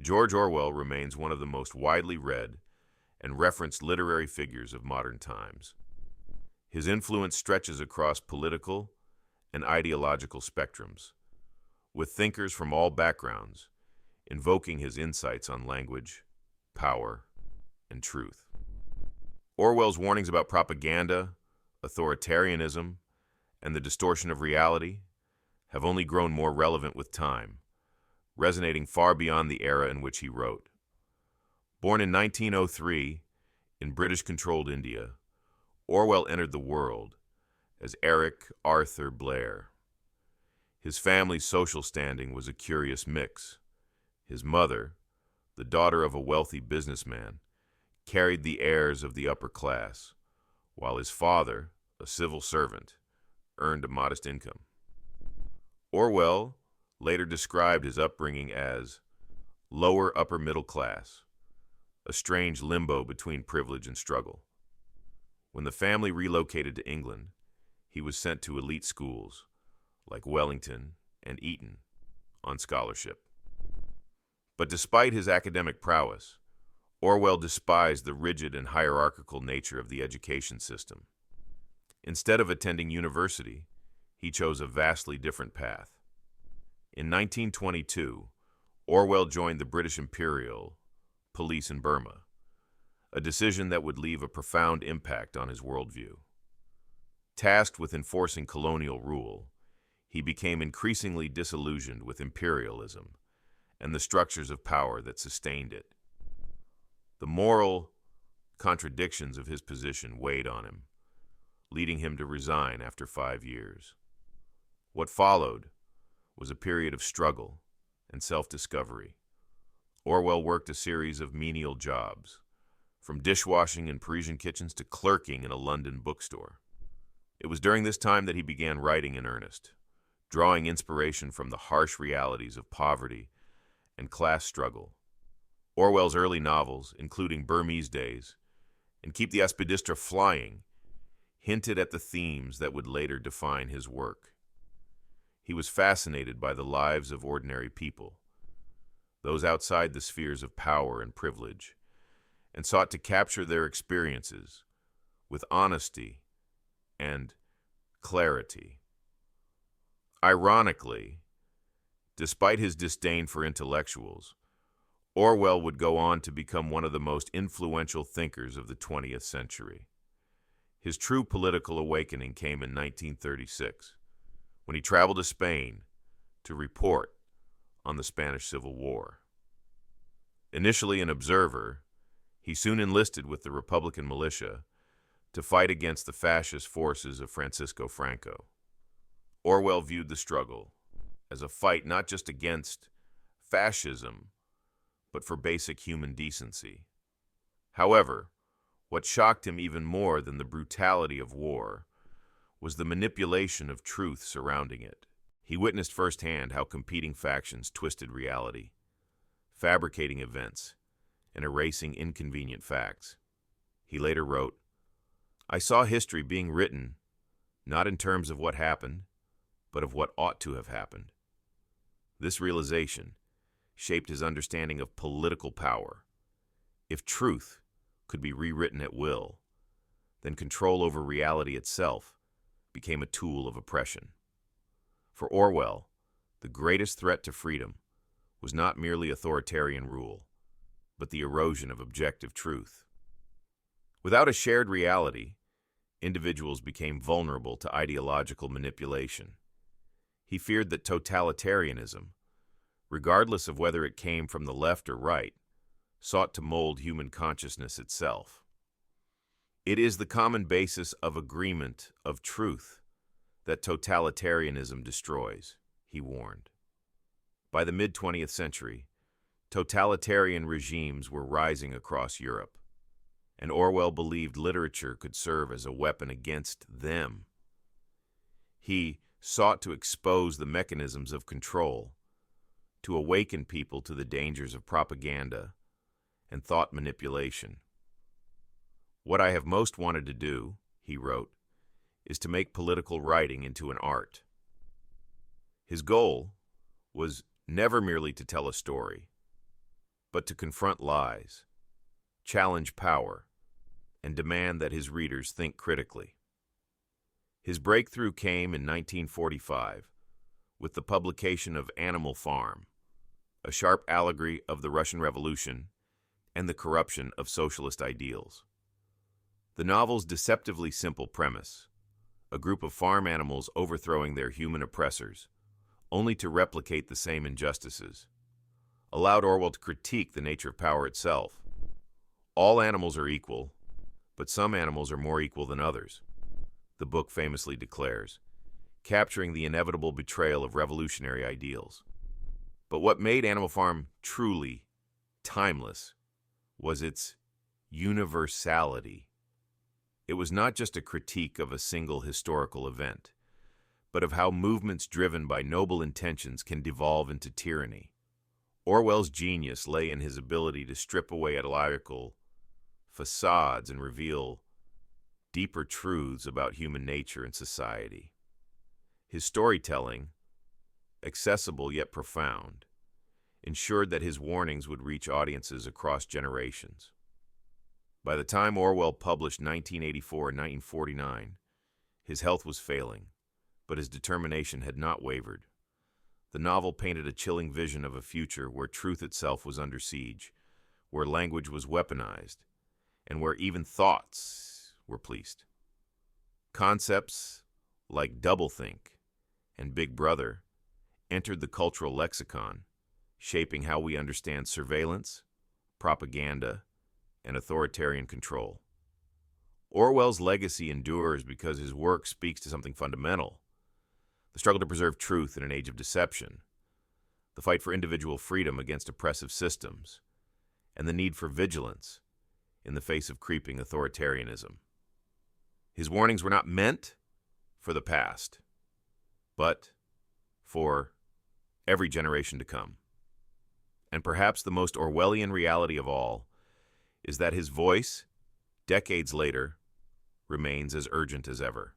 George Orwell remains one of the most widely read and referenced literary figures of modern times. His influence stretches across political and ideological spectrums, with thinkers from all backgrounds invoking his insights on language, power, and truth. Orwell's warnings about propaganda, authoritarianism, and the distortion of reality have only grown more relevant with time, resonating far beyond the era in which he wrote. Born in 1903 in British-controlled India, Orwell entered the world as Eric Arthur Blair. His family's social standing was a curious mix. His mother, the daughter of a wealthy businessman, carried the airs of the upper class, while his father, a civil servant, earned a modest income. Orwell later described his upbringing as lower upper middle class, a strange limbo between privilege and struggle. When the family relocated to England, he was sent to elite schools like Wellington and Eton on scholarship. But despite his academic prowess, Orwell despised the rigid and hierarchical nature of the education system. Instead of attending university, he chose a vastly different path. In 1922, Orwell joined the British Imperial Police in Burma, a decision that would leave a profound impact on his worldview. Tasked with enforcing colonial rule, he became increasingly disillusioned with imperialism and the structures of power that sustained it. The moral contradictions of his position weighed on him, leading him to resign after 5 years. What followed was a period of struggle and self-discovery. Orwell worked a series of menial jobs, from dishwashing in Parisian kitchens to clerking in a London bookstore. It was during this time that he began writing in earnest, drawing inspiration from the harsh realities of poverty and class struggle. Orwell's early novels, including Burmese Days and Keep the Aspidistra Flying, hinted at the themes that would later define his work. He was fascinated by the lives of ordinary people, those outside the spheres of power and privilege, and sought to capture their experiences with honesty and clarity. Ironically, despite his disdain for intellectuals, Orwell would go on to become one of the most influential thinkers of the 20th century. His true political awakening came in 1936, when he traveled to Spain to report on the Spanish Civil War. Initially an observer, he soon enlisted with the Republican militia to fight against the fascist forces of Francisco Franco. Orwell viewed the struggle as a fight not just against fascism, but for basic human decency. However, what shocked him even more than the brutality of war was the manipulation of truth surrounding it. He witnessed firsthand how competing factions twisted reality, fabricating events, and erasing inconvenient facts. He later wrote, "I saw history being written not in terms of what happened, but of what ought to have happened." This realization shaped his understanding of political power. If truth could be rewritten at will, then control over reality itself became a tool of oppression. For Orwell, the greatest threat to freedom was not merely authoritarian rule, but the erosion of objective truth. Without a shared reality, individuals became vulnerable to ideological manipulation. He feared that totalitarianism, regardless of whether it came from the left or right, sought to mold human consciousness itself. It is the common basis of agreement of truth that totalitarianism destroys, he warned. By the mid-20th century, totalitarian regimes were rising across Europe, and Orwell believed literature could serve as a weapon against them. He sought to expose the mechanisms of control, to awaken people to the dangers of propaganda and thought manipulation. "What I have most wanted to do," he wrote, "is to make political writing into an art." His goal was never merely to tell a story, but to confront lies, challenge power, and demand that his readers think critically. His breakthrough came in 1945 with the publication of Animal Farm, a sharp allegory of the Russian Revolution and the corruption of socialist ideals. The novel's deceptively simple premise, a group of farm animals overthrowing their human oppressors, only to replicate the same injustices, allowed Orwell to critique the nature of power itself. All animals are equal, but some animals are more equal than others, the book famously declares, capturing the inevitable betrayal of revolutionary ideals. But what made Animal Farm truly timeless was its universality. It was not just a critique of a single historical event, but of how movements driven by noble intentions can devolve into tyranny. Orwell's genius lay in his ability to strip away ideological facades and reveal deeper truths about human nature and society. His storytelling, accessible yet profound, ensured that his warnings would reach audiences across generations. By the time Orwell published 1984 and 1949, his health was failing, but his determination had not wavered. The novel painted a chilling vision of a future where truth itself was under siege, where language was weaponized, and where even thoughts were policed. Concepts like doublethink and Big Brother entered the cultural lexicon, shaping how we understand surveillance, propaganda, and authoritarian control. Orwell's legacy endures because his work speaks to something fundamental: the struggle to preserve truth in an age of deception, the fight for individual freedom against oppressive systems, and the need for vigilance in the face of creeping authoritarianism. His warnings were not meant for the past, but for every generation to come. And perhaps the most Orwellian reality of all is that his voice, decades later, remains as urgent as ever.